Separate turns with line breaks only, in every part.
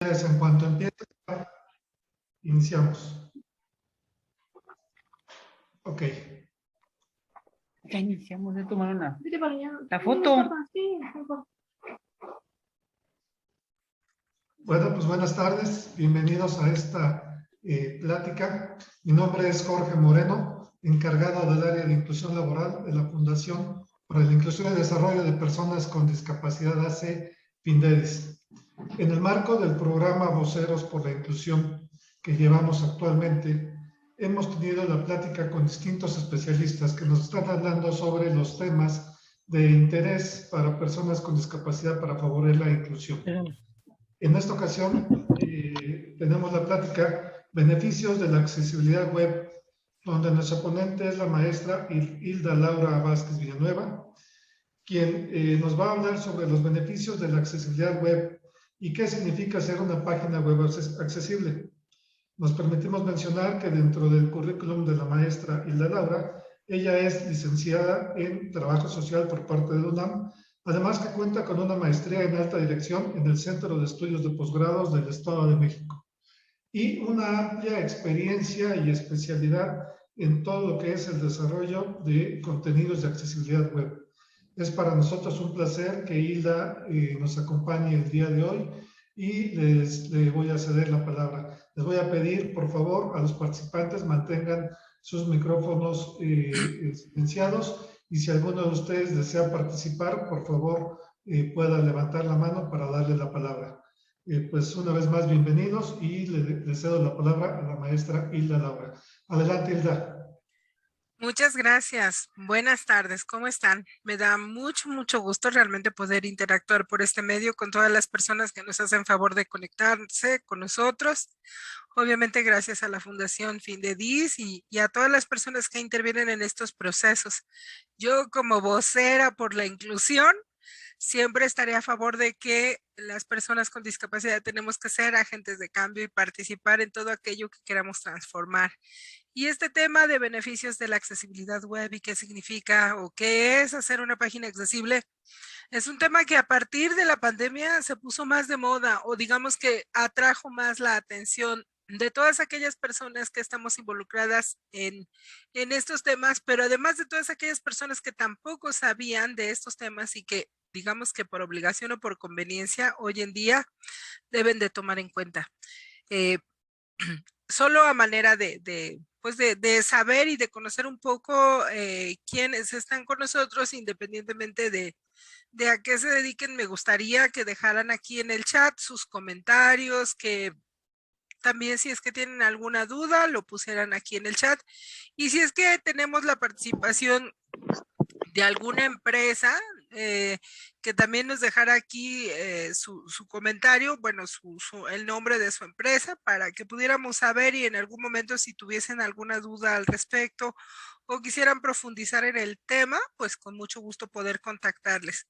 En cuanto empiece, iniciamos. Ok.
Ya iniciamos de tomar la foto.
Bueno, pues buenas tardes. Bienvenidos a esta plática. Mi nombre es Jorge Moreno, encargado del área de inclusión laboral de la Fundación para la Inclusión y Desarrollo de Personas con Discapacidad AC Finderis. En el marco del programa Voceros por la Inclusión que llevamos actualmente, hemos tenido la plática con distintos especialistas que nos están hablando sobre los temas de interés para personas con discapacidad para favorecer la inclusión. En esta ocasión tenemos la plática Beneficios de la accesibilidad web, donde nuestra ponente es la maestra Hilda Laura Vázquez Villanueva, quien nos va a hablar sobre los beneficios de la accesibilidad web y qué significa ser una página web accesible. Nos permitimos mencionar que dentro del currículum de la maestra Hilda Laura, ella es licenciada en Trabajo Social por parte de UNAM, además que cuenta con una maestría en alta dirección en el Centro de Estudios de Posgrados del Estado de México y una amplia experiencia y especialidad en todo lo que es el desarrollo de contenidos de accesibilidad web. Es para nosotros un placer que Hilda nos acompañe el día de hoy y le voy a ceder la palabra. Les voy a pedir, por favor, a los participantes mantengan sus micrófonos silenciados y si alguno de ustedes desea participar, por favor, pueda levantar la mano para darle la palabra. Pues una vez más, bienvenidos y le cedo la palabra a la maestra Hilda Laura. Adelante, Hilda.
Muchas gracias. Buenas tardes. ¿Cómo están? Me da mucho gusto realmente poder interactuar por este medio con todas las personas que nos hacen favor de conectarse con nosotros. Obviamente gracias a la Fundación Findedis y a todas las personas que intervienen en estos procesos. Yo como vocera por la inclusión, siempre estaré a favor de que las personas con discapacidad tenemos que ser agentes de cambio y participar en todo aquello que queramos transformar. Y este tema de beneficios de la accesibilidad web y qué significa o qué es hacer una página accesible, es un tema que a partir de la pandemia se puso más de moda o digamos que atrajo más la atención de todas aquellas personas que estamos involucradas en estos temas, pero además de todas aquellas personas que tampoco sabían de estos temas y que digamos que por obligación o por conveniencia hoy en día deben de tomar en cuenta. Solo a manera de saber y de conocer un poco quiénes están con nosotros, independientemente de a qué se dediquen, me gustaría que dejaran aquí en el chat sus comentarios, que también si es que tienen alguna duda, lo pusieran aquí en el chat. Y si es que tenemos la participación de alguna empresa, que también nos dejara aquí su comentario, bueno, el nombre de su empresa para que pudiéramos saber y en algún momento si tuviesen alguna duda al respecto o quisieran profundizar en el tema, pues con mucho gusto poder contactarles.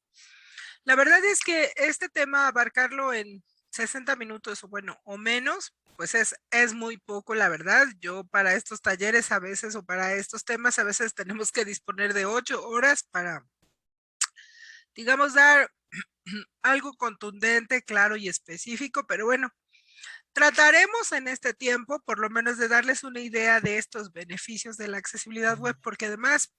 La verdad es que este tema, abarcarlo en 60 minutos o bueno, o menos, pues es muy poco, la verdad. Yo para estos talleres a veces o para estos temas a veces tenemos que disponer de 8 horas para, digamos, dar algo contundente, claro y específico, pero bueno, trataremos en este tiempo por lo menos de darles una idea de estos beneficios de la accesibilidad web, porque además,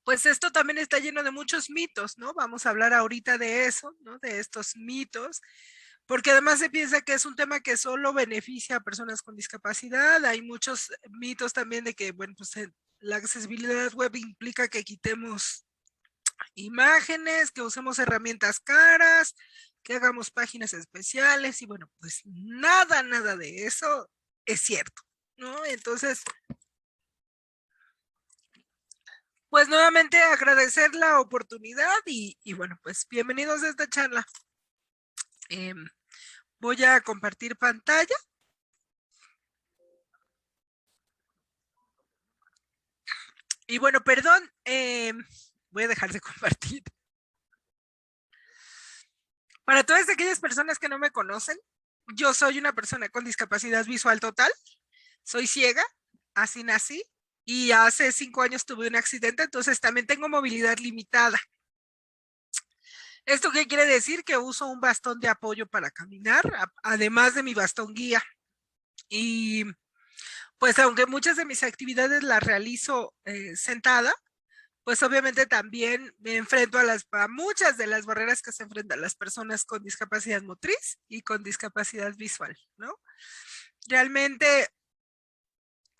pues esto también está lleno de muchos mitos, ¿no? Vamos a hablar ahorita de eso, ¿no? De estos mitos, porque además se piensa que es un tema que solo beneficia a personas con discapacidad. Hay muchos mitos también de que, bueno, pues la accesibilidad web implica que quitemos imágenes, que usemos herramientas caras, que hagamos páginas especiales y bueno, pues nada de eso es cierto, ¿no? Entonces, pues nuevamente agradecer la oportunidad y bueno, pues bienvenidos a esta charla. Voy a compartir pantalla. Y bueno, perdón, voy a dejar de compartir. Para todas aquellas personas que no me conocen, yo soy una persona con discapacidad visual total, soy ciega, así nací, y hace 5 años tuve un accidente, entonces también tengo movilidad limitada. ¿Esto qué quiere decir? Que uso un bastón de apoyo para caminar, además de mi bastón guía. Y pues aunque muchas de mis actividades las realizo sentada, pues obviamente también me enfrento a muchas de las barreras que se enfrentan las personas con discapacidad motriz y con discapacidad visual, ¿no? Realmente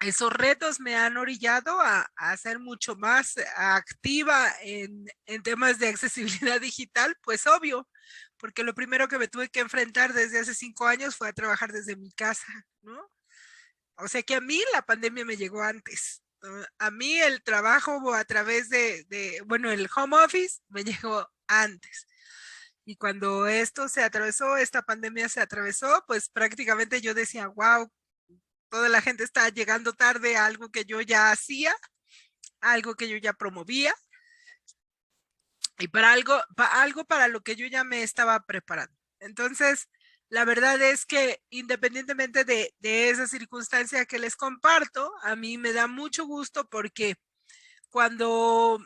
esos retos me han orillado a ser mucho más activa en temas de accesibilidad digital, pues obvio, porque lo primero que me tuve que enfrentar desde hace 5 años fue a trabajar desde mi casa, ¿no? O sea que a mí la pandemia me llegó antes. A mí el trabajo a través bueno, el home office me llegó antes. Y cuando esto se atravesó, esta pandemia se atravesó, pues prácticamente yo decía, wow, toda la gente está llegando tarde a algo que yo ya hacía, algo que yo ya promovía y para algo para lo que yo ya me estaba preparando. Entonces, la verdad es que independientemente de esa circunstancia que les comparto, a mí me da mucho gusto porque cuando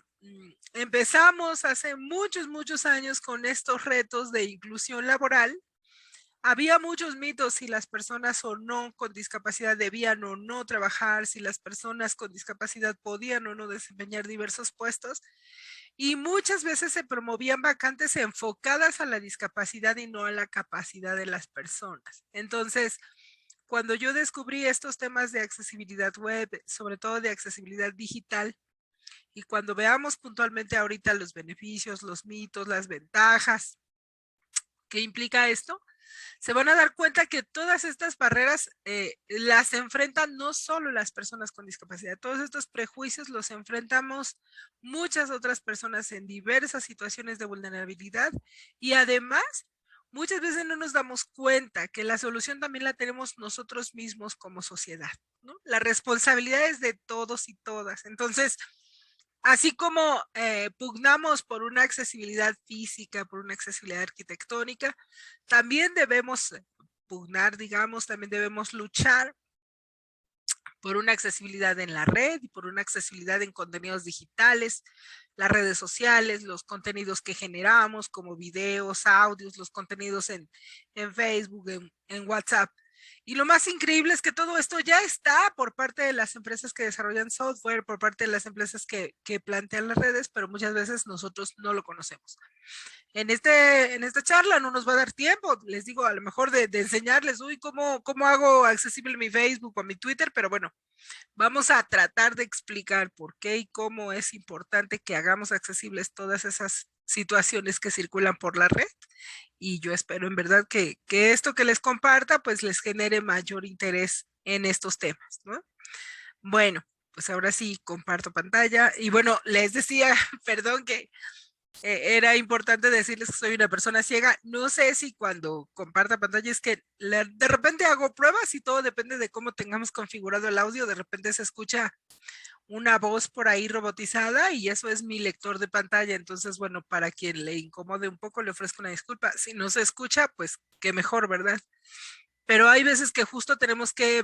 empezamos hace muchos años con estos retos de inclusión laboral, había muchos mitos si las personas o no con discapacidad debían o no trabajar, si las personas con discapacidad podían o no desempeñar diversos puestos. Y muchas veces se promovían vacantes enfocadas a la discapacidad y no a la capacidad de las personas. Entonces, cuando yo descubrí estos temas de accesibilidad web, sobre todo de accesibilidad digital, y cuando veamos puntualmente ahorita los beneficios, los mitos, las ventajas que implica esto, se van a dar cuenta que todas estas barreras las enfrentan no solo las personas con discapacidad, todos estos prejuicios los enfrentamos muchas otras personas en diversas situaciones de vulnerabilidad y además muchas veces no nos damos cuenta que la solución también la tenemos nosotros mismos como sociedad, ¿no? La responsabilidad es de todos y todas. Entonces, así como pugnamos por una accesibilidad física, por una accesibilidad arquitectónica, también debemos pugnar, digamos, también debemos luchar por una accesibilidad en la red y por una accesibilidad en contenidos digitales, las redes sociales, los contenidos que generamos como videos, audios, los contenidos en Facebook, en WhatsApp. Y lo más increíble es que todo esto ya está por parte de las empresas que desarrollan software, por parte de las empresas que plantean las redes, pero muchas veces nosotros no lo conocemos. En esta charla no nos va a dar tiempo, les digo, a lo mejor de enseñarles, uy, ¿cómo hago accesible mi Facebook o mi Twitter? Pero bueno, vamos a tratar de explicar por qué y cómo es importante que hagamos accesibles todas esas situaciones que circulan por la red. Y yo espero en verdad que esto que les comparta, pues les genere mayor interés en estos temas, ¿no? Bueno, pues ahora sí comparto pantalla. Y bueno, les decía, perdón que era importante decirles que soy una persona ciega. No sé si cuando comparta pantalla es que de repente hago pruebas y todo depende de cómo tengamos configurado el audio. De repente se escucha una voz por ahí robotizada y eso es mi lector de pantalla. Entonces, bueno, para quien le incomode un poco, le ofrezco una disculpa. Si no se escucha, pues qué mejor, ¿verdad? Pero hay veces que justo tenemos que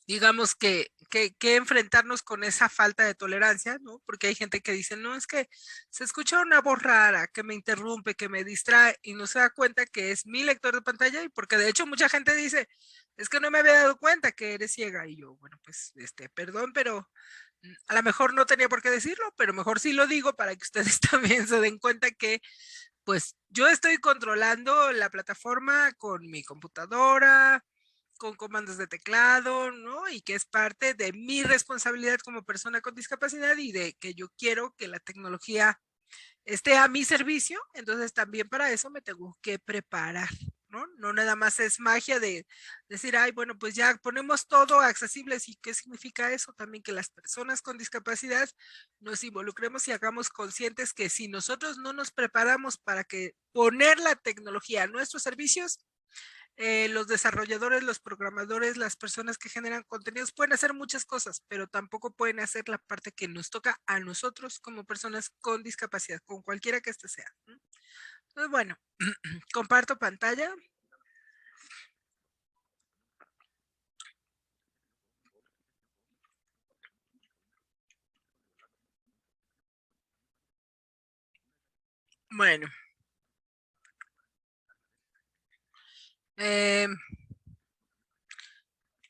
digamos que enfrentarnos con esa falta de tolerancia, ¿no? Porque hay gente que dice, no, es que se escucha una voz rara, que me interrumpe, que me distrae, y no se da cuenta que es mi lector de pantalla, y porque de hecho mucha gente dice, es que no me había dado cuenta que eres ciega, y yo, bueno, pues, perdón, pero a lo mejor no tenía por qué decirlo, pero mejor sí lo digo para que ustedes también se den cuenta que pues yo estoy controlando la plataforma con mi computadora, con comandos de teclado, ¿no? Y que es parte de mi responsabilidad como persona con discapacidad y de que yo quiero que la tecnología esté a mi servicio, entonces también para eso me tengo que preparar, ¿no? No nada más es magia de decir, ay, bueno, pues ya ponemos todo accesible. ¿Y qué significa eso? También que las personas con discapacidad nos involucremos y hagamos conscientes que si nosotros no nos preparamos para que poner la tecnología a nuestros servicios, los desarrolladores, los programadores, las personas que generan contenidos pueden hacer muchas cosas, pero tampoco pueden hacer la parte que nos toca a nosotros como personas con discapacidad, con cualquiera que éste sea. Entonces, bueno, comparto pantalla. Bueno, Eh,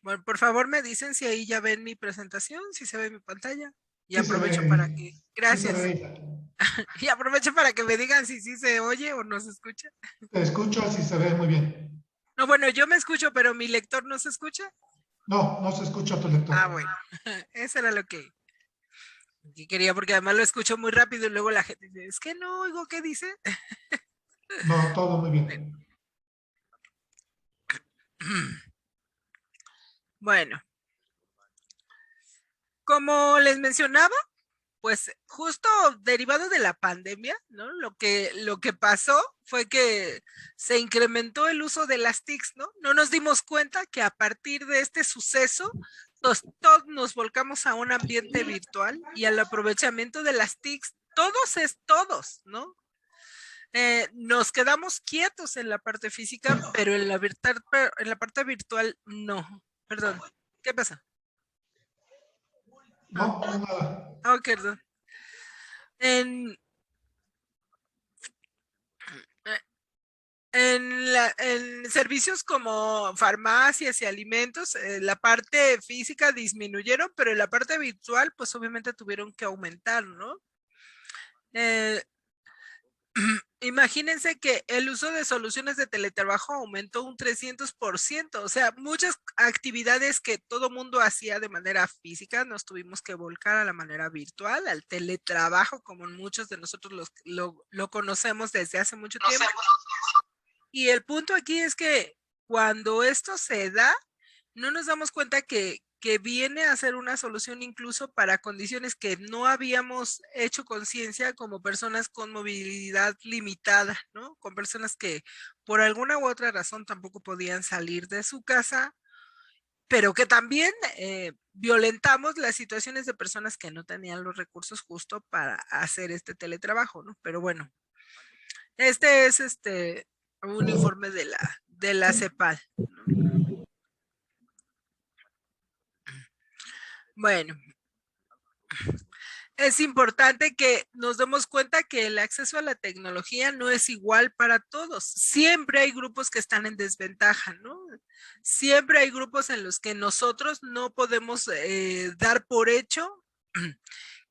bueno, por favor me dicen si ahí ya ven mi presentación, si se ve mi pantalla. Y
Sí se
aprovecho para
ve,
que,
sí se
gracias.
ve.
Y aprovecho para que me digan si sí se oye o no se escucha.
Te escucho, sí se ve muy bien.
No, bueno, yo me escucho, pero mi lector no se escucha.
No, no se escucha tu lector.
Ah, bueno, eso era lo que quería, porque además lo escucho muy rápido y luego la gente dice, es que no oigo qué dice.
No, todo muy
Bueno.
bien.
Bueno, como les mencionaba, pues justo derivado de la pandemia, ¿no? Lo que pasó fue que se incrementó el uso de las TICs, ¿no? No nos dimos cuenta que a partir de este suceso, todos nos volcamos a un ambiente virtual y al aprovechamiento de las TICs, todos es todos, ¿no? Nos quedamos quietos en la parte física, pero en la parte virtual no. Perdón, ¿qué pasa?
No, no nada.
Ok, perdón. En, en servicios como farmacias y alimentos, la parte física disminuyeron, pero en la parte virtual, pues obviamente tuvieron que aumentar, ¿no? Eh, Imagínense que el uso de soluciones de teletrabajo aumentó un 300%, o sea, muchas actividades que todo mundo hacía de manera física, nos tuvimos que volcar a la manera virtual, al teletrabajo, como muchos de nosotros lo conocemos desde hace mucho tiempo. Y el punto aquí es que cuando esto se da, no nos damos cuenta que viene a ser una solución incluso para condiciones que no habíamos hecho conciencia, como personas con movilidad limitada, ¿no? Con personas que por alguna u otra razón tampoco podían salir de su casa, pero que también violentamos las situaciones de personas que no tenían los recursos justo para hacer este teletrabajo, ¿no? Pero bueno, este es un informe de la CEPAL, ¿no? Bueno, es importante que nos demos cuenta que el acceso a la tecnología no es igual para todos. Siempre hay grupos que están en desventaja, ¿no? Siempre hay grupos en los que nosotros no podemos dar por hecho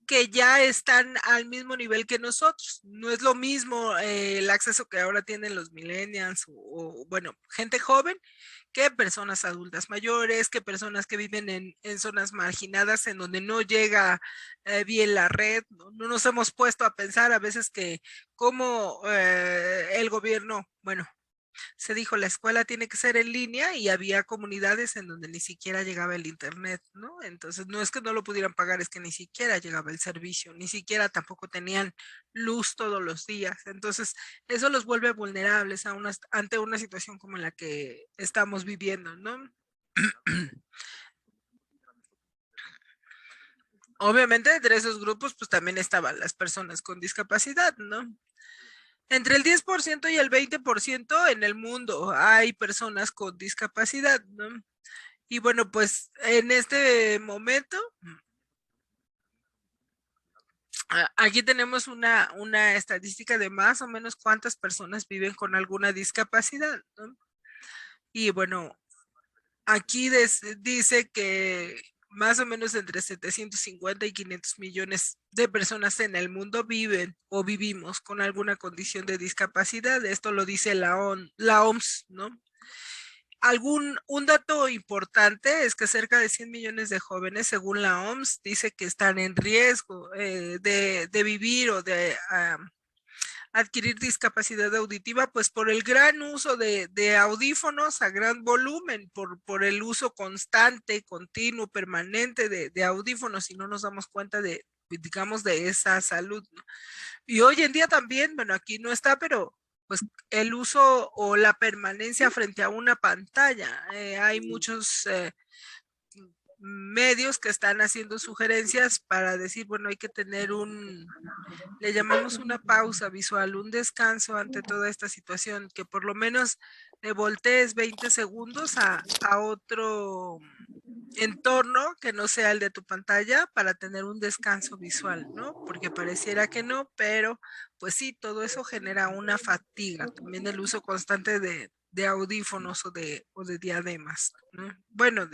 que ya están al mismo nivel que nosotros. No es lo mismo el acceso que ahora tienen los millennials bueno, gente joven que personas adultas mayores, que personas que viven en zonas marginadas en donde no llega bien la red. No nos hemos puesto a pensar a veces que como el gobierno, bueno, se dijo la escuela tiene que ser en línea y había comunidades en donde ni siquiera llegaba el internet, ¿no? Entonces no es que no lo pudieran pagar, es que ni siquiera llegaba el servicio, ni siquiera tampoco tenían luz todos los días. Entonces eso los vuelve vulnerables ante una situación como la que estamos viviendo, ¿no? Obviamente entre esos grupos pues también estaban las personas con discapacidad, ¿no? Entre el 10% y el 20% en el mundo hay personas con discapacidad, ¿no? Y bueno, pues en este momento, aquí tenemos una estadística de más o menos cuántas personas viven con alguna discapacidad, ¿no? Y bueno, aquí dice que más o menos entre 750 y 500 millones de personas en el mundo viven o vivimos con alguna condición de discapacidad. Esto lo dice la OMS, ¿no? Un dato importante es que cerca de 100 millones de jóvenes, según la OMS, dice que están en riesgo de vivir o de adquirir discapacidad auditiva, pues por el gran uso de audífonos a gran volumen, por el uso constante, continuo, permanente de audífonos y no nos damos cuenta digamos, de esa salud, ¿no? Y hoy en día también, bueno, aquí no está, pero pues el uso o la permanencia frente a una pantalla. Hay muchos medios que están haciendo sugerencias para decir, bueno, hay que tener le llamamos una pausa visual, un descanso ante toda esta situación, que por lo menos voltees 20 segundos a otro entorno que no sea el de tu pantalla para tener un descanso visual, ¿no? Porque pareciera que no, pero pues sí, todo eso genera una fatiga. También el uso constante de audífonos o de diademas, ¿no? Bueno,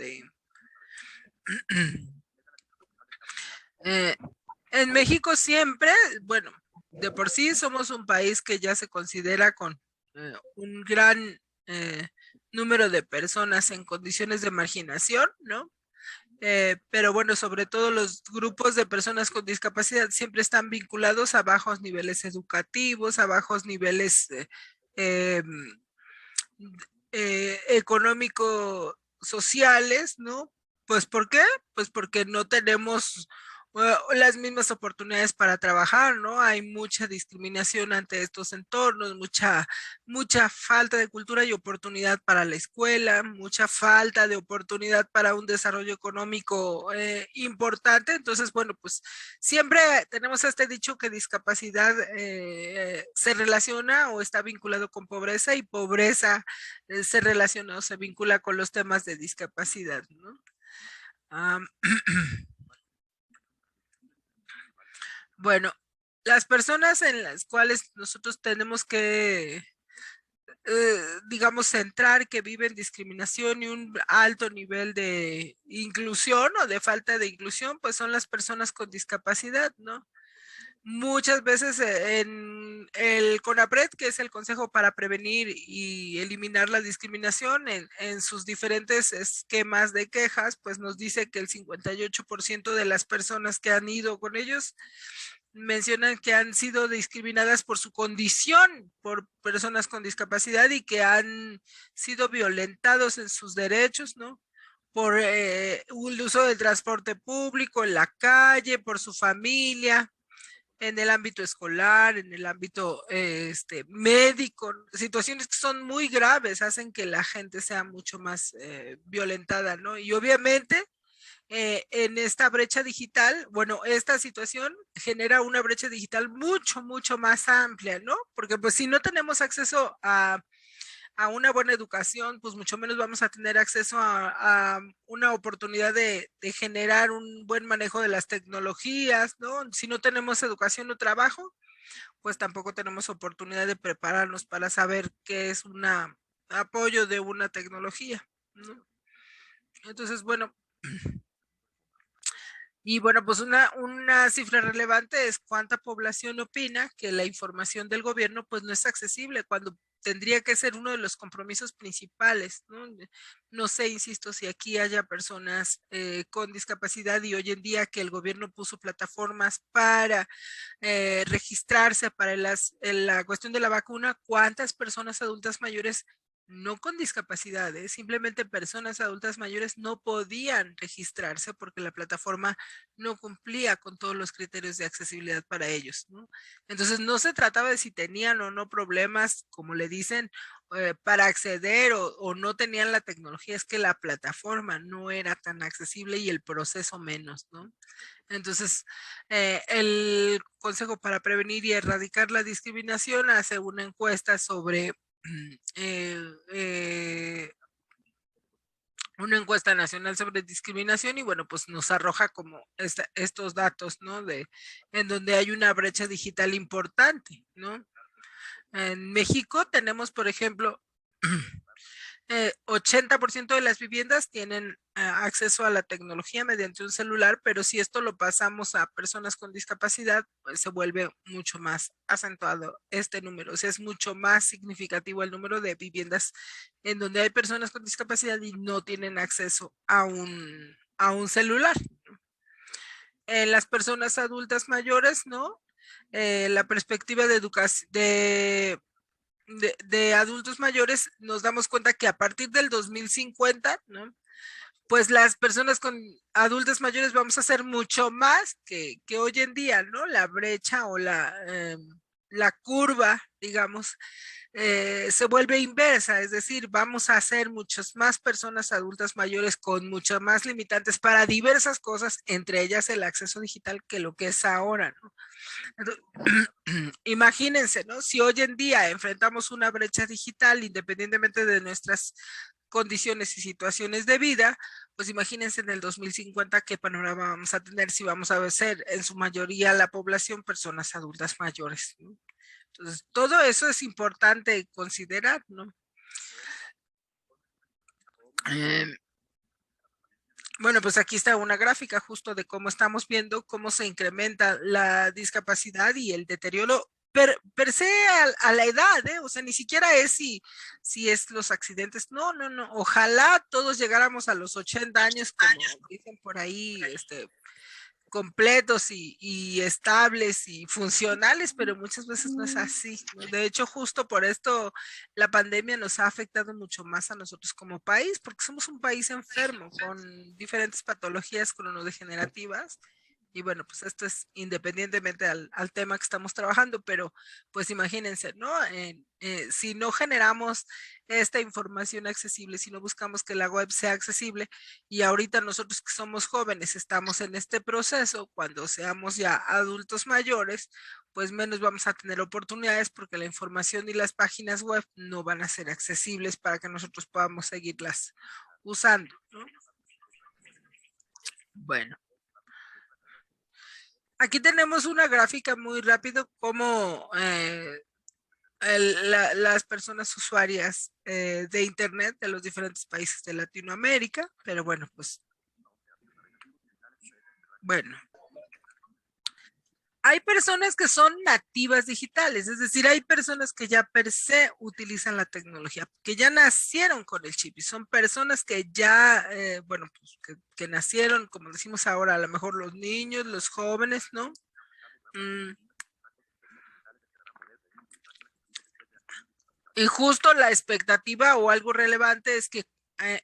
en México siempre, bueno, de por sí somos un país que ya se considera con un gran número de personas en condiciones de marginación, ¿no? Pero bueno, sobre todo los grupos de personas con discapacidad siempre están vinculados a bajos niveles educativos, a bajos niveles eh, económico-sociales, ¿no? Pues ¿por qué? Pues porque no tenemos las mismas oportunidades para trabajar, ¿no? Hay mucha discriminación ante estos entornos, mucha falta de cultura y oportunidad para la escuela, mucha falta de oportunidad para un desarrollo económico importante. Entonces, bueno, pues siempre tenemos este dicho que discapacidad se relaciona o está vinculado con pobreza y pobreza se relaciona o se vincula con los temas de discapacidad, ¿no? Bueno, las personas en las cuales nosotros tenemos que, digamos, centrar que viven discriminación y un alto nivel de inclusión o de falta de inclusión, pues son las personas con discapacidad, ¿no? Muchas veces en el CONAPRED, que es el Consejo para Prevenir y Eliminar la Discriminación, en sus diferentes esquemas de quejas, pues nos dice que el 58% de las personas que han ido con ellos mencionan que han sido discriminadas por su condición, por personas con discapacidad y que han sido violentados en sus derechos, ¿no? Por el uso del transporte público, en la calle, por su familia, en el ámbito escolar, en el ámbito médico, situaciones que son muy graves, hacen que la gente sea mucho más violentada, ¿no? Y obviamente en esta brecha digital, bueno, esta situación genera una brecha digital mucho más amplia, ¿no? Porque pues si no tenemos acceso a una buena educación, pues mucho menos vamos a tener acceso a una oportunidad de generar un buen manejo de las tecnologías, ¿no? Si no tenemos educación o trabajo, pues tampoco tenemos oportunidad de prepararnos para saber qué es un apoyo de una tecnología, ¿no? Entonces, bueno, y bueno, pues una cifra relevante es cuánta población opina que la información del gobierno pues no es accesible cuando tendría que ser uno de los compromisos principales, ¿no? No sé, insisto, si aquí haya personas con discapacidad y hoy en día que el gobierno puso plataformas para registrarse para la cuestión de la vacuna, ¿cuántas personas adultas mayores no con discapacidades, simplemente personas adultas mayores no podían registrarse porque la plataforma no cumplía con todos los criterios de accesibilidad para ellos, ¿no? Entonces no se trataba de si tenían o no problemas, como le dicen, para acceder o no tenían la tecnología, es que la plataforma no era tan accesible y el proceso menos, ¿no? Entonces, el Consejo para Prevenir y Erradicar la Discriminación hace una encuesta sobre una encuesta nacional sobre discriminación y bueno, pues nos arroja como estos datos, ¿no? En donde hay una brecha digital importante, ¿no? En México tenemos, por ejemplo, 80% de las viviendas tienen acceso a la tecnología mediante un celular, pero si esto lo pasamos a personas con discapacidad, pues se vuelve mucho más acentuado este número. O sea, es mucho más significativo el número de viviendas en donde hay personas con discapacidad y no tienen acceso a un celular. En las personas adultas mayores, ¿no? La perspectiva de educación, de adultos mayores, nos damos cuenta que a partir del 2050, ¿no? Pues las personas con adultos mayores vamos a hacer mucho más que hoy en día, ¿no? La brecha o la curva, digamos, se vuelve inversa, es decir, vamos a hacer muchas más personas adultas mayores con muchas más limitantes para diversas cosas, entre ellas el acceso digital, que lo que es ahora, ¿no? Entonces, imagínense, ¿no? Si hoy en día enfrentamos una brecha digital, independientemente de nuestras condiciones y situaciones de vida, pues imagínense en el 2050 qué panorama vamos a tener si vamos a ser en su mayoría la población personas adultas mayores, ¿no? Entonces, todo eso es importante considerar, ¿no? Em, Bueno, pues aquí está una gráfica justo de cómo estamos viendo cómo se incrementa la discapacidad y el deterioro per se a la edad, ¿eh? O sea, ni siquiera es si es los accidentes. No, no, no. Ojalá todos llegáramos a los 80 años, como dicen por ahí, completos y estables y funcionales, pero muchas veces no es así, ¿no? De hecho, justo por esto la pandemia nos ha afectado mucho más a nosotros como país, porque somos un país enfermo con diferentes patologías cronodegenerativas. Y bueno, pues esto es independientemente al tema que estamos trabajando, pero pues imagínense, ¿no? Si no generamos esta información accesible, si no buscamos que la web sea accesible, y ahorita nosotros que somos jóvenes estamos en este proceso, cuando seamos ya adultos mayores, pues menos vamos a tener oportunidades porque la información y las páginas web no van a ser accesibles para que nosotros podamos seguirlas usando, ¿no? Bueno. Aquí tenemos una gráfica muy rápido como las personas usuarias de Internet de los diferentes países de Latinoamérica, pero bueno, pues, bueno. Hay personas que son nativas digitales, es decir, hay personas que ya per se utilizan la tecnología, que ya nacieron con el chip y son personas que ya, bueno, pues que nacieron, como decimos ahora, a lo mejor los niños, los jóvenes, ¿no? Y justo la expectativa o algo relevante es que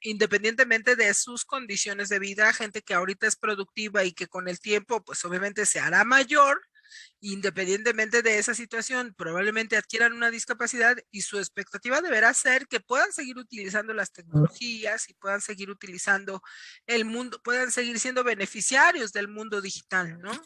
independientemente de sus condiciones de vida, gente que ahorita es productiva y que con el tiempo, pues obviamente se hará mayor, independientemente de esa situación, probablemente adquieran una discapacidad y su expectativa deberá ser que puedan seguir utilizando las tecnologías y puedan seguir utilizando el mundo, puedan seguir siendo beneficiarios del mundo digital, ¿no?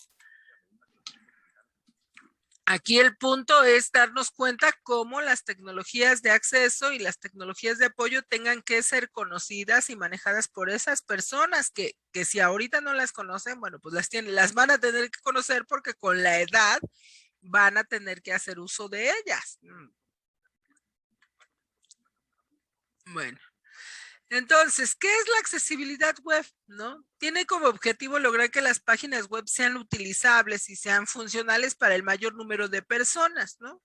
Aquí el punto es darnos cuenta cómo las tecnologías de acceso y las tecnologías de apoyo tengan que ser conocidas y manejadas por esas personas que si ahorita no las conocen, bueno, pues las van a tener que conocer porque con la edad van a tener que hacer uso de ellas. Bueno. Entonces, ¿qué es la accesibilidad web? ¿No? Tiene como objetivo lograr que las páginas web sean utilizables y sean funcionales para el mayor número de personas, ¿no?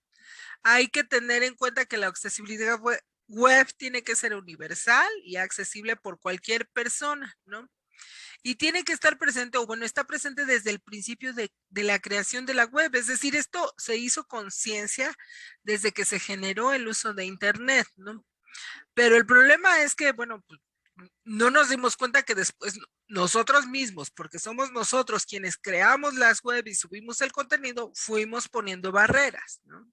Hay que tener en cuenta que la accesibilidad web tiene que ser universal y accesible por cualquier persona, ¿no? Y tiene que estar presente, o bueno, está presente desde el principio de la creación de la web. Es decir, esto se hizo con ciencia desde que se generó el uso de Internet, ¿no? Pero el problema es que, bueno, pues, no nos dimos cuenta que después nosotros mismos, porque somos nosotros quienes creamos las web y subimos el contenido, fuimos poniendo barreras, ¿no?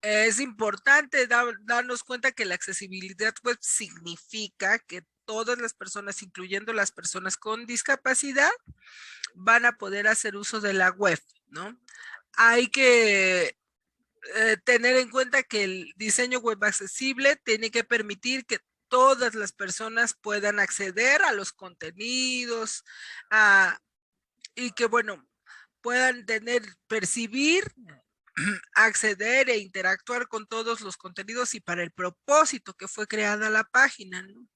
Es importante darnos cuenta que la accesibilidad web significa que todas las personas, incluyendo las personas con discapacidad, van a poder hacer uso de la web, ¿no? Hay que tener en cuenta que el diseño web accesible tiene que permitir que todas las personas puedan acceder a los contenidos y que, bueno, puedan percibir, acceder e interactuar con todos los contenidos y para el propósito que fue creada la página, ¿no?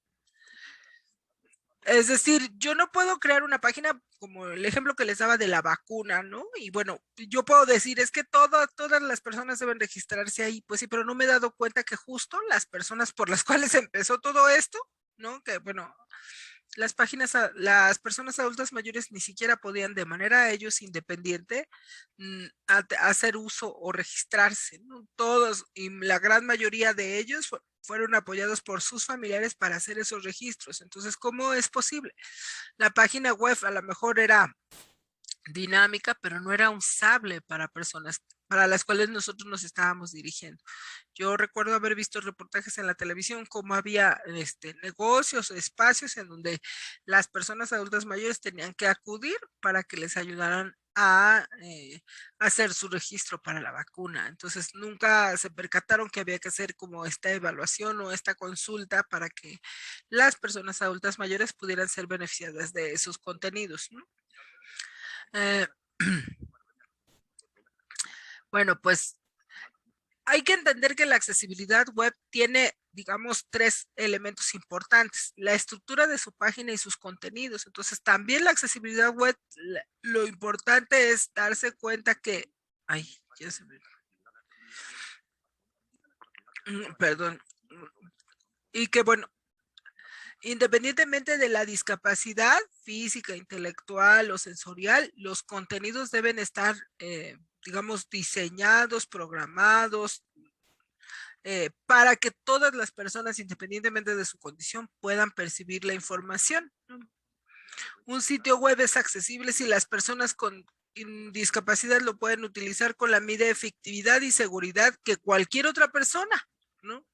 Es decir, yo no puedo crear una página como el ejemplo que les daba de la vacuna, ¿no? Y bueno, yo puedo decir, es que todas las personas deben registrarse ahí, pues sí, pero no me he dado cuenta que justo las personas por las cuales empezó todo esto, ¿no? Que bueno, las personas adultas mayores ni siquiera podían de manera ellos independiente hacer uso o registrarse, ¿no? Todos y la gran mayoría de ellos fueron apoyados por sus familiares para hacer esos registros. Entonces, ¿cómo es posible? La página web a lo mejor era dinámica, pero no era usable para personas para las cuales nosotros nos estábamos dirigiendo. Yo recuerdo haber visto reportajes en la televisión como había negocios, espacios en donde las personas adultas mayores tenían que acudir para que les ayudaran a hacer su registro para la vacuna. Entonces nunca se percataron que había que hacer como esta evaluación o esta consulta para que las personas adultas mayores pudieran ser beneficiadas de esos contenidos, ¿no? Bueno, pues hay que entender que la accesibilidad web tiene, digamos, 3 elementos importantes: la estructura de su página y sus contenidos. Entonces, también la accesibilidad web, lo importante es darse cuenta que, ay, ya se me, perdón, y que bueno, independientemente de la discapacidad física, intelectual o sensorial, los contenidos deben estar, digamos, diseñados, programados, para que todas las personas, independientemente de su condición, puedan percibir la información, ¿no? Un sitio web es accesible si las personas con discapacidad lo pueden utilizar con la misma efectividad y seguridad que cualquier otra persona, ¿no?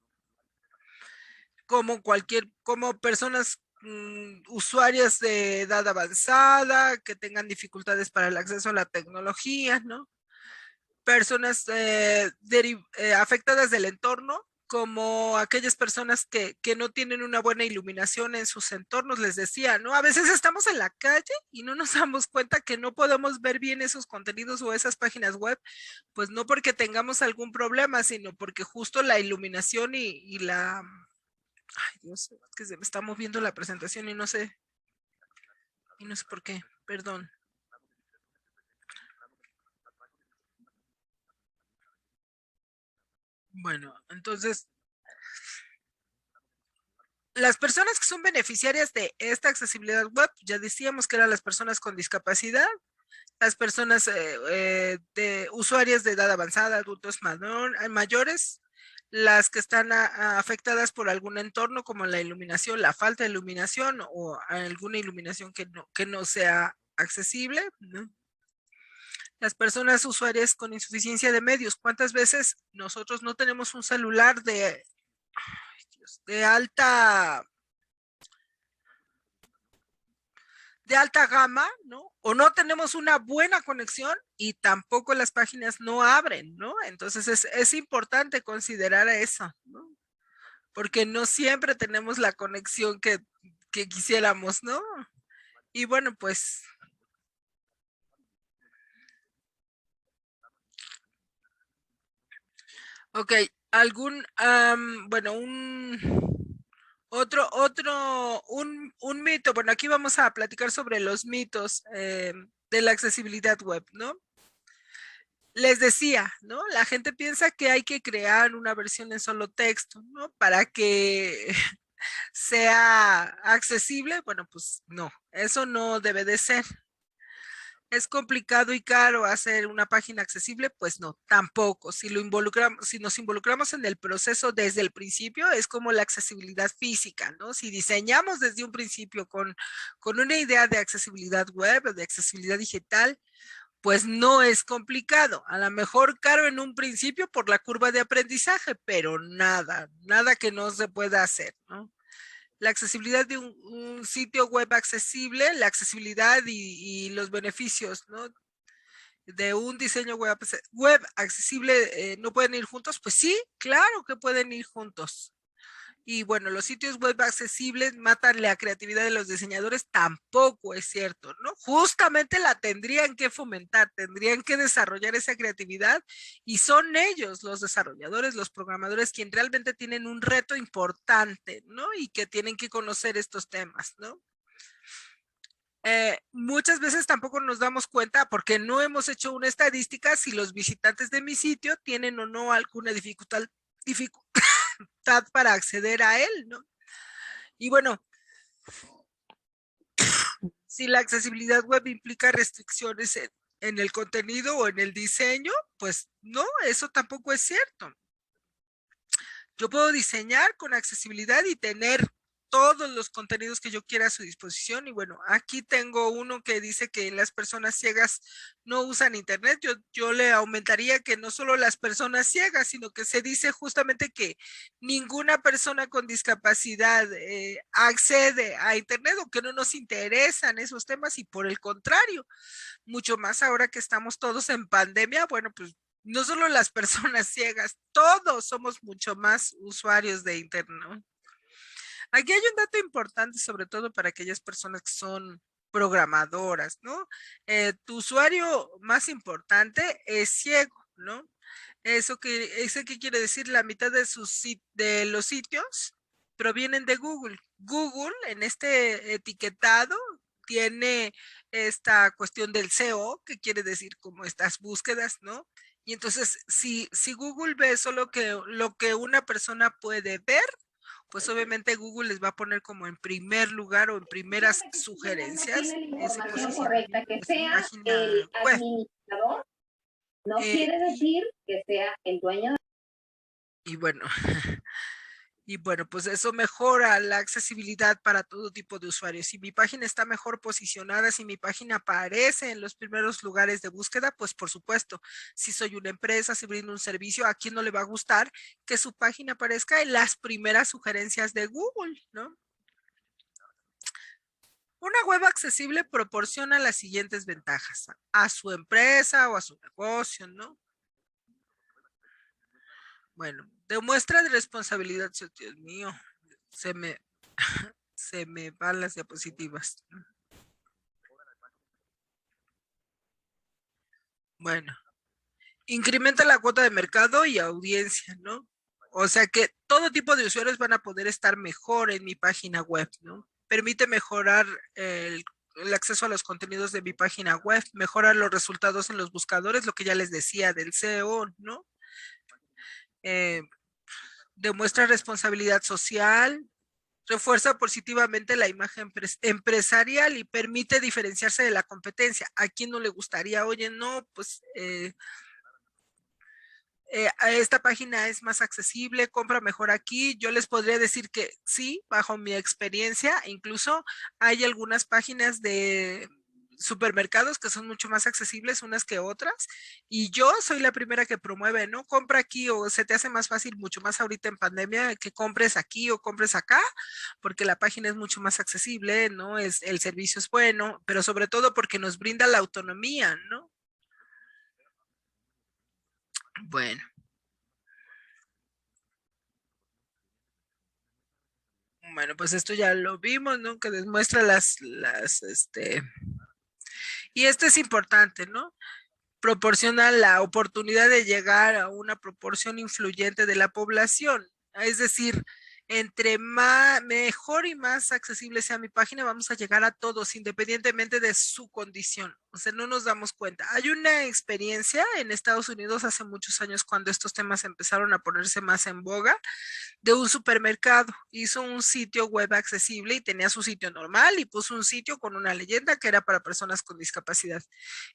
Como personas usuarias de edad avanzada, que tengan dificultades para el acceso a la tecnología, ¿no? Personas afectadas del entorno, como aquellas personas que no tienen una buena iluminación en sus entornos, les decía, ¿no? A veces estamos en la calle y no nos damos cuenta que no podemos ver bien esos contenidos o esas páginas web, pues no porque tengamos algún problema, sino porque justo la iluminación y la... Ay, Dios, es que se me está moviendo la presentación y no sé por qué, perdón. Bueno, entonces, las personas que son beneficiarias de esta accesibilidad web, ya decíamos que eran las personas con discapacidad, las personas de usuarias de edad avanzada, adultos mayores, las que están afectadas por algún entorno como la iluminación, la falta de iluminación o alguna iluminación que no sea accesible, ¿no? Las personas usuarias con insuficiencia de medios. ¿Cuántas veces nosotros no tenemos un celular de alta gama, ¿no? O no tenemos una buena conexión y tampoco las páginas no abren, ¿no? Entonces es importante considerar eso, ¿no? Porque no siempre tenemos la conexión que quisiéramos, ¿no? Y bueno, pues... Ok, bueno, un mito. Bueno, aquí vamos a platicar sobre los mitos de la accesibilidad web, ¿no? Les decía, ¿no? La gente piensa que hay que crear una versión en solo texto, ¿no? Para que sea accesible. Bueno, pues no, eso no debe de ser. ¿Es complicado y caro hacer una página accesible? Pues no, tampoco. Si nos involucramos en el proceso desde el principio, es como la accesibilidad física, ¿no? Si diseñamos desde un principio con una idea de accesibilidad web o de accesibilidad digital, pues no es complicado. A lo mejor caro en un principio por la curva de aprendizaje, pero nada que no se pueda hacer, ¿no? La accesibilidad de un sitio web accesible, la accesibilidad y los beneficios, ¿no? De un diseño web accesible, ¿no pueden ir juntos? Pues sí, claro que pueden ir juntos. Y bueno, los sitios web accesibles matan la creatividad de los diseñadores, tampoco es cierto, ¿no? Justamente la tendrían que fomentar, tendrían que desarrollar esa creatividad y son ellos, los desarrolladores, los programadores, quienes realmente tienen un reto importante, ¿no? Y que tienen que conocer estos temas, ¿no? Muchas veces tampoco nos damos cuenta porque no hemos hecho una estadística si los visitantes de mi sitio tienen o no alguna dificultad para acceder a él, ¿no? Y bueno, si la accesibilidad web implica restricciones en el contenido o en el diseño, pues no, eso tampoco es cierto. Yo puedo diseñar con accesibilidad y tener todos los contenidos que yo quiera a su disposición. Y bueno, aquí tengo uno que dice que las personas ciegas no usan internet. Yo le aumentaría que no solo las personas ciegas, sino que se dice justamente que ninguna persona con discapacidad accede a internet o que no nos interesan esos temas y por el contrario, mucho más ahora que estamos todos en pandemia, bueno, pues no solo las personas ciegas, todos somos mucho más usuarios de internet. Aquí hay un dato importante, sobre todo para aquellas personas que son programadoras, ¿no? Tu usuario más importante es ciego, ¿no? ¿Eso qué quiere decir? La mitad de los sitios provienen de Google. Google en este etiquetado tiene esta cuestión del SEO, que quiere decir como estas búsquedas, ¿no? Y entonces, si Google ve solo lo que una persona puede ver, pues obviamente Google les va a poner como en primer lugar o en primeras sugerencias ese
correcta, que
posicionamiento de su
sea
página
el
web.
administrador, no
Eh,
quiere decir que sea el dueño de...
y bueno, y bueno, pues eso mejora la accesibilidad para todo tipo de usuarios. Si mi página está mejor posicionada, si mi página aparece en los primeros lugares de búsqueda, pues por supuesto, si soy una empresa, si brindo un servicio, ¿a quién no le va a gustar que su página aparezca en las primeras sugerencias de Google, ¿no? Una web accesible proporciona las siguientes ventajas a su empresa o a su negocio, ¿no? Bueno, demuestra de responsabilidad, Dios mío, se me, se me van las diapositivas. Bueno, incrementa la cuota de mercado y audiencia, ¿no? O sea que todo tipo de usuarios van a poder estar mejor en mi página web, ¿no? Permite mejorar el acceso a los contenidos de mi página web, mejora los resultados en los buscadores, lo que ya les decía del SEO, ¿no? Eh, demuestra responsabilidad social, refuerza positivamente la imagen empresarial y permite diferenciarse de la competencia. ¿A quién no le gustaría? Oye, no, pues esta página es más accesible, compra mejor aquí. Yo les podría decir que sí, bajo mi experiencia, incluso hay algunas páginas de supermercados que son mucho más accesibles unas que otras y yo soy la primera que promueve, ¿no? Compra aquí o se te hace más fácil, mucho más ahorita en pandemia, que compres aquí o compres acá, porque la página es mucho más accesible, ¿no? El servicio es bueno, pero sobre todo porque nos brinda la autonomía, ¿no? Bueno. Bueno, pues esto ya lo vimos, ¿no? Que demuestra y esto es importante, ¿no? Proporciona la oportunidad de llegar a una proporción influyente de la población. Es decir, entre mejor y más accesible sea mi página, vamos a llegar a todos, independientemente de su condición. O sea, no nos damos cuenta. Hay una experiencia en Estados Unidos hace muchos años cuando estos temas empezaron a ponerse más en boga, de un supermercado. Hizo un sitio web accesible y tenía su sitio normal y puso un sitio con una leyenda que era para personas con discapacidad.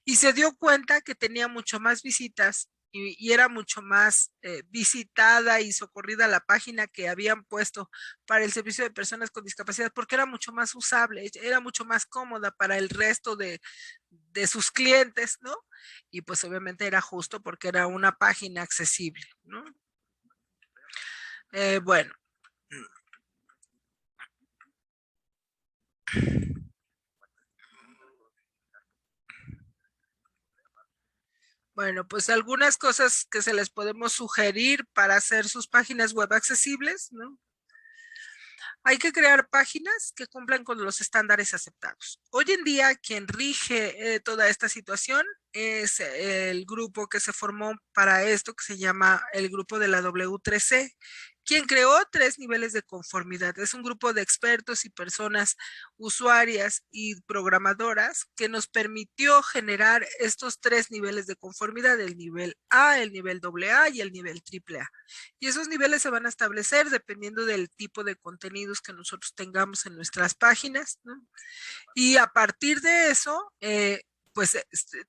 Y se dio cuenta que tenía mucho más visitas y era mucho más visitada y socorrida la página que habían puesto para el servicio de personas con discapacidad porque era mucho más usable, era mucho más cómoda para el resto de sus clientes, ¿no? Y pues obviamente era justo porque era una página accesible, ¿no? Bueno. Bueno, pues algunas cosas que se les podemos sugerir para hacer sus páginas web accesibles, ¿no? Hay que crear páginas que cumplan con los estándares aceptados. Hoy en día, quien rige toda esta situación es el grupo que se formó para esto, que se llama el grupo de la W3C, quien creó 3 niveles de conformidad. Es un grupo de expertos y personas usuarias y programadoras que nos permitió generar estos 3 niveles de conformidad, el nivel A, el nivel AA y el nivel AAA. Y esos niveles se van a establecer dependiendo del tipo de contenidos que nosotros tengamos en nuestras páginas, ¿no? Y a partir de eso, pues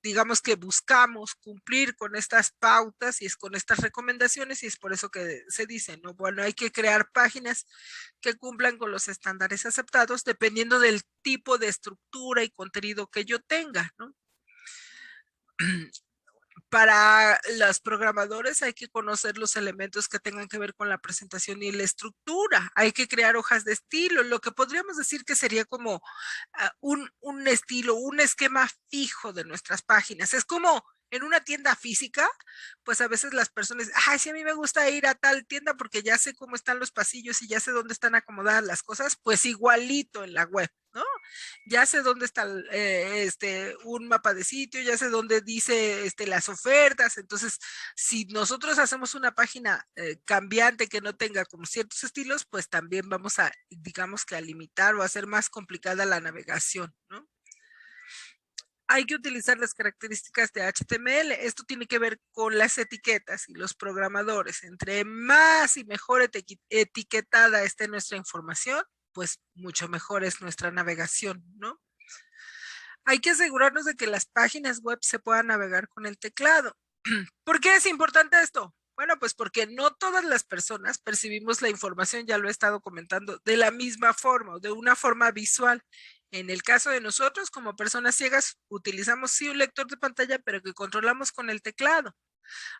digamos que buscamos cumplir con estas pautas y es con estas recomendaciones y es por eso que se dice, ¿no? Bueno, hay que crear páginas que cumplan con los estándares aceptados dependiendo del tipo de estructura y contenido que yo tenga, ¿no? Para los programadores hay que conocer los elementos que tengan que ver con la presentación y la estructura. Hay que crear hojas de estilo, lo que podríamos decir que sería como un estilo, un esquema fijo de nuestras páginas. Es como en una tienda física, pues a veces las personas, ay, sí, a mí me gusta ir a tal tienda porque ya sé cómo están los pasillos y ya sé dónde están acomodadas las cosas, pues igualito en la web, ¿no? Ya sé dónde está un mapa de sitio, ya sé dónde dice las ofertas. Entonces, si nosotros hacemos una página cambiante que no tenga como ciertos estilos, pues también vamos a, digamos que a limitar o a hacer más complicada la navegación, ¿no? Hay que utilizar las características de HTML. Esto tiene que ver con las etiquetas y los programadores. Entre más y mejor etiquetada esté nuestra información, pues mucho mejor es nuestra navegación, ¿no? Hay que asegurarnos de que las páginas web se puedan navegar con el teclado. ¿Por qué es importante esto? Bueno, pues porque no todas las personas percibimos la información, ya lo he estado comentando, de la misma forma o de una forma visual. En el caso de nosotros, como personas ciegas, utilizamos sí un lector de pantalla, pero que controlamos con el teclado.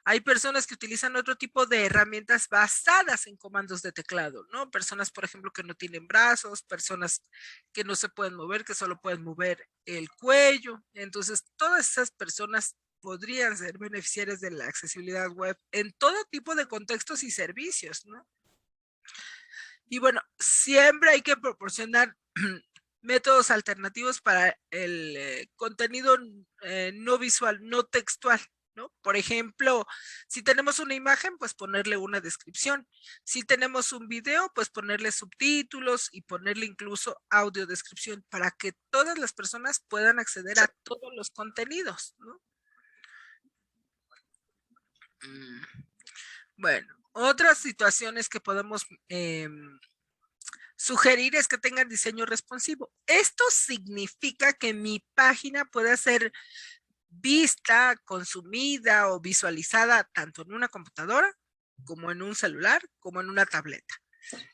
Hay personas que utilizan otro tipo de herramientas basadas en comandos de teclado, ¿no? Personas, por ejemplo, que no tienen brazos, personas que no se pueden mover, que solo pueden mover el cuello. Entonces, todas esas personas podrían ser beneficiarias de la accesibilidad web en todo tipo de contextos y servicios, ¿no? Y bueno, siempre hay que proporcionar métodos alternativos para el contenido no visual, no textual, ¿no? Por ejemplo, si tenemos una imagen, pues ponerle una descripción. Si tenemos un video, pues ponerle subtítulos y ponerle incluso audiodescripción para que todas las personas puedan acceder a todos los contenidos, ¿no? Bueno, otras situaciones que podemos sugerir es que tengan diseño responsivo. Esto significa que mi página pueda ser vista, consumida o visualizada tanto en una computadora como en un celular, como en una tableta.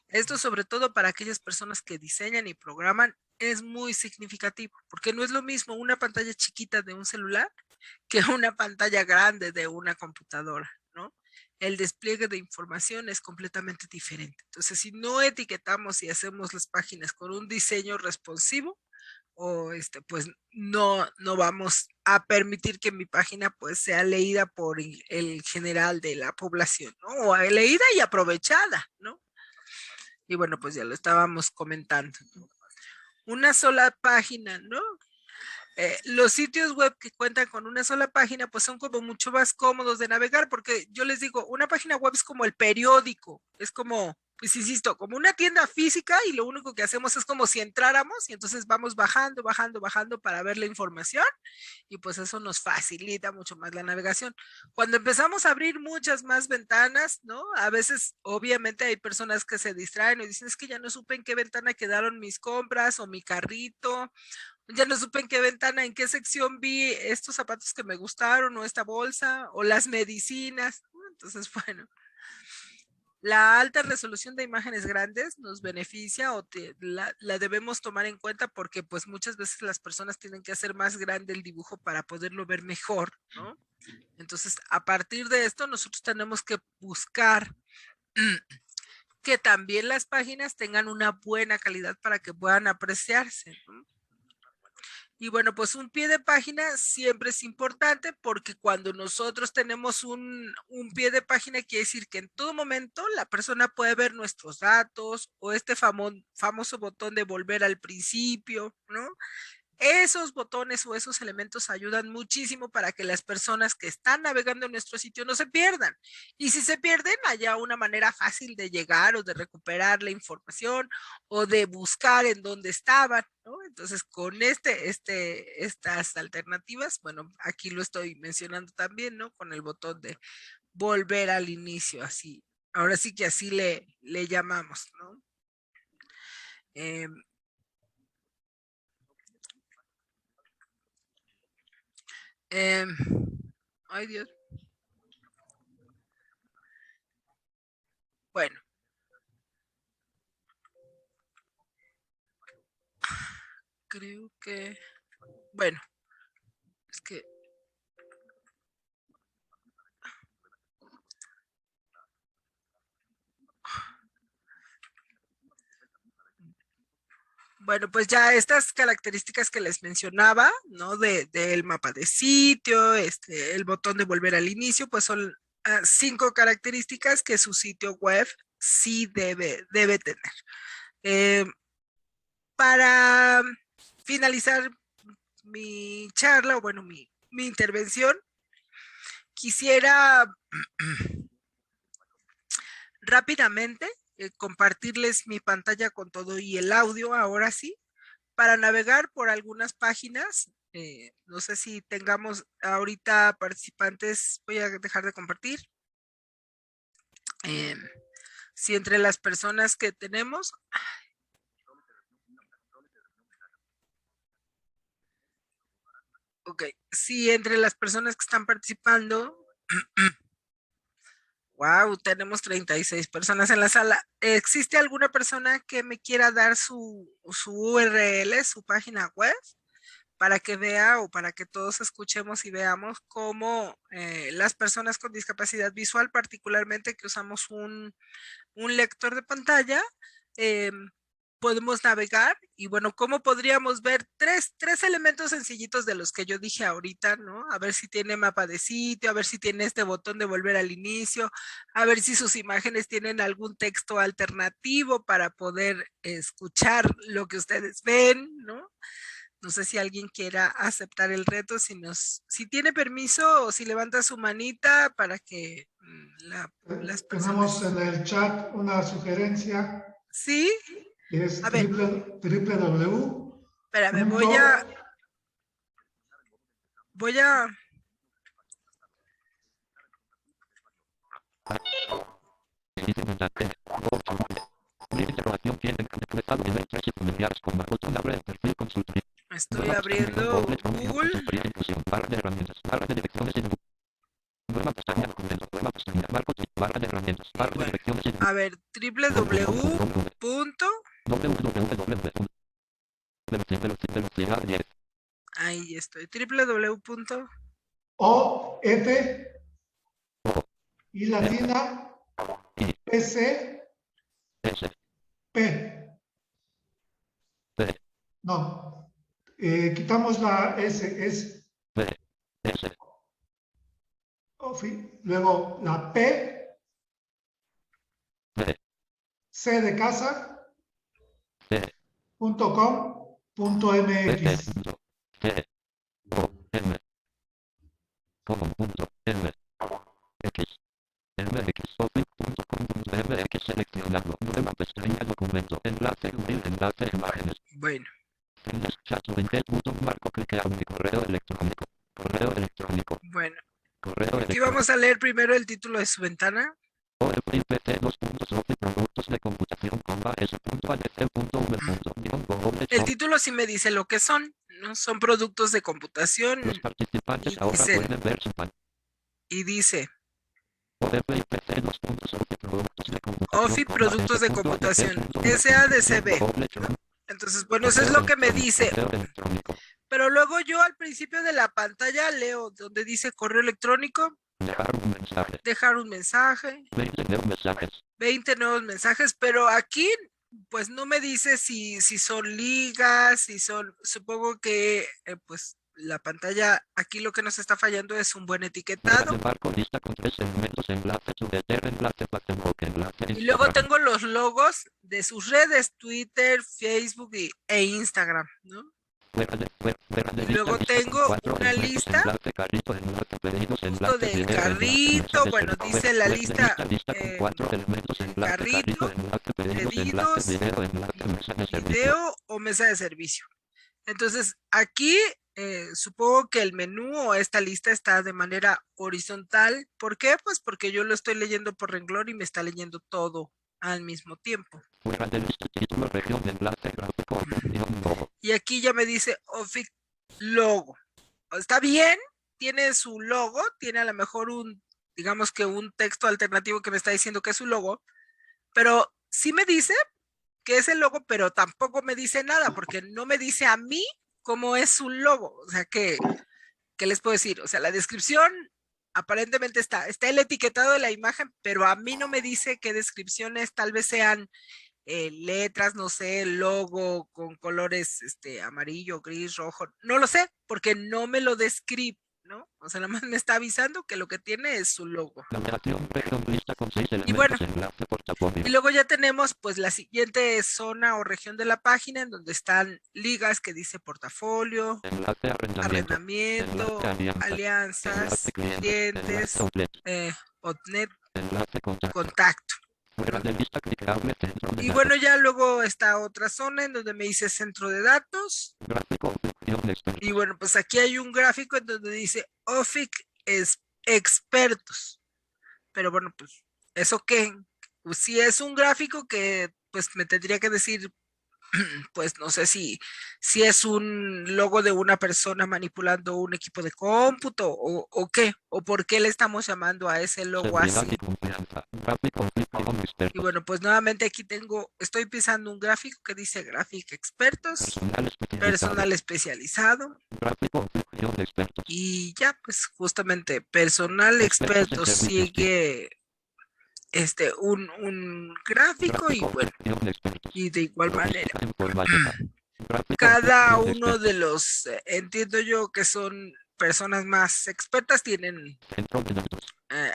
Esto sobre todo para aquellas personas que diseñan y programan es muy significativo, porque no es lo mismo una pantalla chiquita de un celular que una pantalla grande de una computadora, ¿no? El despliegue de información es completamente diferente. Entonces, si no etiquetamos y hacemos las páginas con un diseño responsivo, o pues no vamos a permitir que mi página pues sea leída por el general de la población, ¿no? O leída y aprovechada, ¿no? Y bueno, pues ya lo estábamos comentando. Una sola página, ¿no? Los sitios web que cuentan con una sola página pues son como mucho más cómodos de navegar, porque yo les digo, una página web es como el periódico, es como, pues insisto, como una tienda física, y lo único que hacemos es como si entráramos y entonces vamos bajando para ver la información, y pues eso nos facilita mucho más la navegación. Cuando empezamos a abrir muchas más ventanas, ¿no? A veces obviamente hay personas que se distraen y dicen, es que ya no supe en qué ventana quedaron mis compras o mi carrito, ya no supe en qué ventana, en qué sección vi estos zapatos que me gustaron, o esta bolsa, o las medicinas. Entonces, bueno, la alta resolución de imágenes grandes nos beneficia o la debemos tomar en cuenta, porque pues muchas veces las personas tienen que hacer más grande el dibujo para poderlo ver mejor, ¿no? Entonces, a partir de esto, nosotros tenemos que buscar que también las páginas tengan una buena calidad para que puedan apreciarse, ¿no? Y bueno, pues un pie de página siempre es importante, porque cuando nosotros tenemos un pie de página, quiere decir que en todo momento la persona puede ver nuestros datos, o este famoso botón de volver al principio, ¿no? Esos botones o esos elementos ayudan muchísimo para que las personas que están navegando en nuestro sitio no se pierdan. Y si se pierden, haya una manera fácil de llegar o de recuperar la información o de buscar en dónde estaban, ¿no? Entonces, con estas alternativas, bueno, aquí lo estoy mencionando también, ¿no? Con el botón de volver al inicio, así. Ahora sí que así le llamamos, ¿no? Ay, Dios. Bueno, creo que, bueno, es que, bueno, pues ya estas características que les mencionaba, ¿no? Del mapa de sitio, el botón de volver al inicio, pues son 5 características que su sitio web sí debe tener. Para finalizar mi charla, o bueno, mi intervención, quisiera rápidamente compartirles mi pantalla con todo y el audio, ahora sí, para navegar por algunas páginas. No sé si tengamos ahorita participantes, voy a dejar de compartir. Si entre las personas que tenemos... Ok, si entre las personas que están participando... Wow, tenemos 36 personas en la sala. ¿Existe alguna persona que me quiera dar su URL, su página web, para que vea o para que todos escuchemos y veamos cómo las personas con discapacidad visual, particularmente que usamos un lector de pantalla, podemos navegar y bueno, cómo podríamos ver tres elementos sencillitos de los que yo dije ahorita, ¿no? A ver si tiene mapa de sitio, a ver si tiene este botón de volver al inicio, a ver si sus imágenes tienen algún texto alternativo para poder escuchar lo que ustedes ven, ¿no? No sé si alguien quiera aceptar el reto, si tiene permiso o si levanta su manita para que las personas...
Tenemos en el chat una sugerencia.
¿Sí?
Que es
A ver,
www.
espérame, voy a... Estoy abriendo Google. A ver, ahí estoy,
O, F, y latina, PC, P. No, quitamos la S, es luego la P, C de casa, .com.mx.
Seleccionado. Nueva pestaña documento. Enlace imágenes.
Bueno.
Chat marco cliquear mi correo electrónico.
Bueno.
Correo
aquí vamos a leer primero el título de su ventana.
Productos de computación,
el título sí me dice lo que son, ¿no? Son productos de computación.
Los participantes ahora pueden ver su pantalla.
Y dice
OFI
productos de computación, SADCB. Entonces, bueno, eso es lo que me dice. Pero luego yo al principio de la pantalla leo donde dice correo electrónico. Dejar un mensaje. 20 nuevos mensajes, pero aquí pues no me dice si son ligas, si son, supongo que pues la pantalla, aquí lo que nos está fallando es un buen etiquetado. Y luego tengo los logos de sus redes, Twitter, Facebook e Instagram, ¿no? Y luego tengo una lista justo del carrito, bueno, dice la lista carrito, pedidos, video o mesa de servicio. Entonces, aquí supongo que el menú o esta lista está de manera horizontal. ¿Por qué? Pues porque yo lo estoy leyendo por renglón y me está leyendo todo al mismo tiempo. Y aquí ya me dice OFI logo. Está bien, tiene su logo, tiene a lo mejor digamos que un texto alternativo que me está diciendo que es su logo, pero sí me dice que es el logo, pero tampoco me dice nada, porque no me dice a mí cómo es su logo. O sea, ¿qué les puedo decir? O sea, la descripción aparentemente está el etiquetado de la imagen, pero a mí no me dice qué descripciones, tal vez sean letras, no sé, logo con colores amarillo, gris, rojo, no lo sé, porque no me lo describe, ¿no? O sea, nada más me está avisando que lo que tiene es su logo.
Numeración, región, lista con 6 elementos,
bueno,
enlace, portafolio.
Y luego ya tenemos pues la siguiente zona o región de la página en donde están ligas que dice portafolio,
Enlace,
arrendamiento,
enlace,
alianzas,
enlace,
clientes,
enlace, outlet,
hotnet,
enlace,
contacto.
fuera de lista clicable, centro de
Y
datos.
bueno, ya luego está otra zona en donde me dice centro de datos.
Gráfico, función de expertos.
Y bueno, pues aquí hay un gráfico en donde dice OFIC es expertos. Pero bueno, pues, ¿eso qué? Pues si es un gráfico que pues me tendría que decir, pues no sé si es un logo de una persona manipulando un equipo de cómputo o qué, o por qué le estamos llamando a ese logo
Seguridad
así.
y confianza. Gráfico, función de expertos.
Y bueno, pues nuevamente aquí estoy pisando un gráfico que dice Graphic Expertos, personal especializado.
Gráfico, función de expertos.
Y ya, pues justamente personal
Expertos en
experto
servicios
sigue un gráfico y
Gráfico,
bueno,
función de expertos.
y de igual manera.
Logística informática. Gráfico,
Cada
función de
uno de
expertos.
los, entiendo yo que son personas más expertas, tienen,
Centro de datos.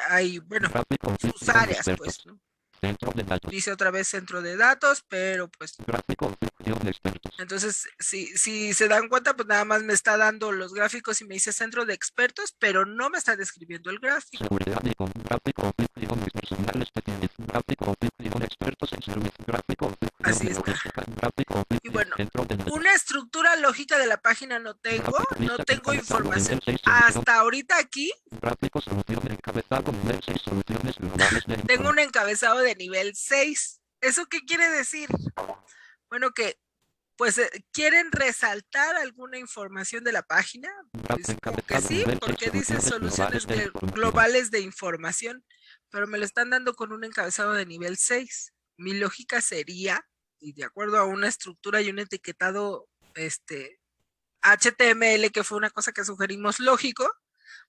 hay, bueno,
Gráfico,
sus
función de
áreas,
expertos.
pues, ¿no?
Centro de datos.
Dice otra vez centro de datos, pero pues,
Gráfico, función de expertos.
entonces, si se dan cuenta, pues nada más me está dando los gráficos y me dice centro de expertos, pero no me está describiendo el gráfico.
Seguridad y con gráfico, función de personal especializado. Gráfico, función de expertos en servicio. Gráfico, función
Así
de
está.
logística. Gráfico,
Y bueno,
centro de datos.
una estructura lógica de la página no tengo,
Gráfico,
no
lista
tengo
encabezado,
información.
nivel 6, solución.
Hasta ahorita aquí
Gráfico, solución encabezado, nivel 6, soluciones globales de
tengo un encabezado de nivel 6. ¿Eso qué quiere decir? Bueno, que pues quieren resaltar alguna información de la página. Pues, supongo que sí, porque dice soluciones globales de información, pero me lo están dando con un encabezado de nivel 6. Mi lógica sería, y de acuerdo a una estructura y un etiquetado HTML, que fue una cosa que sugerimos lógico,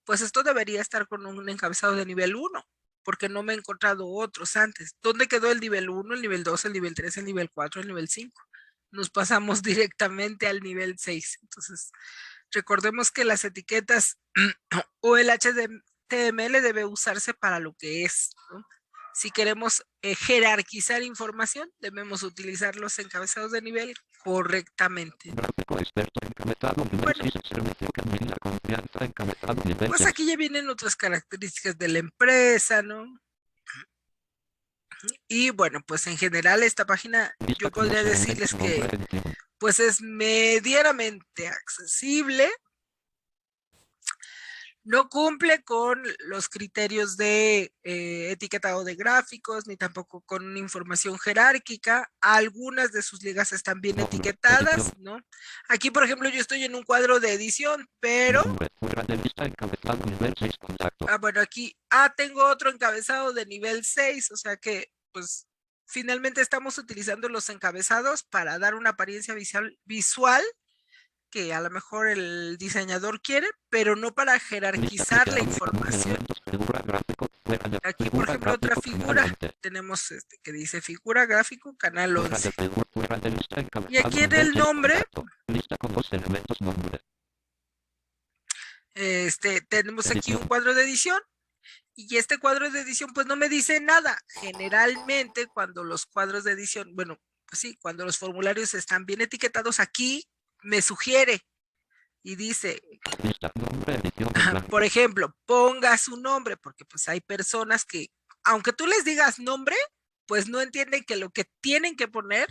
pues esto debería estar con un encabezado de nivel 1, porque no me he encontrado otros antes. ¿Dónde quedó el nivel 1, el nivel 2, el nivel 3, el nivel 4, el nivel 5? Nos pasamos directamente al nivel 6. Entonces, recordemos que las etiquetas o el HTML debe usarse para lo que es, ¿no? Si queremos jerarquizar información, debemos utilizar los encabezados de nivel correctamente.
Gráfico experto encabezado nivel
Bueno,
6, servicio que brinda confianza encabezado nivel
pues
6.
aquí ya vienen otras características de la empresa, ¿no? Y bueno, pues en general esta página yo podría decirles que pues es medianamente accesible. No cumple con los criterios de etiquetado de gráficos, ni tampoco con una información jerárquica. Algunas de sus ligas están bien etiquetadas, ¿no? Aquí, por ejemplo, yo estoy en un cuadro de edición, pero...
Fuera de lista encabezado nivel 6, contacto.
bueno, aquí, tengo otro encabezado de nivel 6, o sea que, pues, finalmente estamos utilizando los encabezados para dar una apariencia visual que a lo mejor el diseñador quiere, pero no para jerarquizar la información. Aquí, por ejemplo, otra figura. Tenemos que dice figura gráfico, canal 11. Y aquí en el nombre, tenemos aquí un cuadro de edición. Y este cuadro de edición, pues no me dice nada. Generalmente, cuando los cuadros de edición, bueno, pues sí, cuando los formularios están bien etiquetados, aquí me sugiere y dice, por ejemplo, ponga su nombre, porque pues hay personas que, aunque tú les digas nombre, pues no entienden que lo que tienen que poner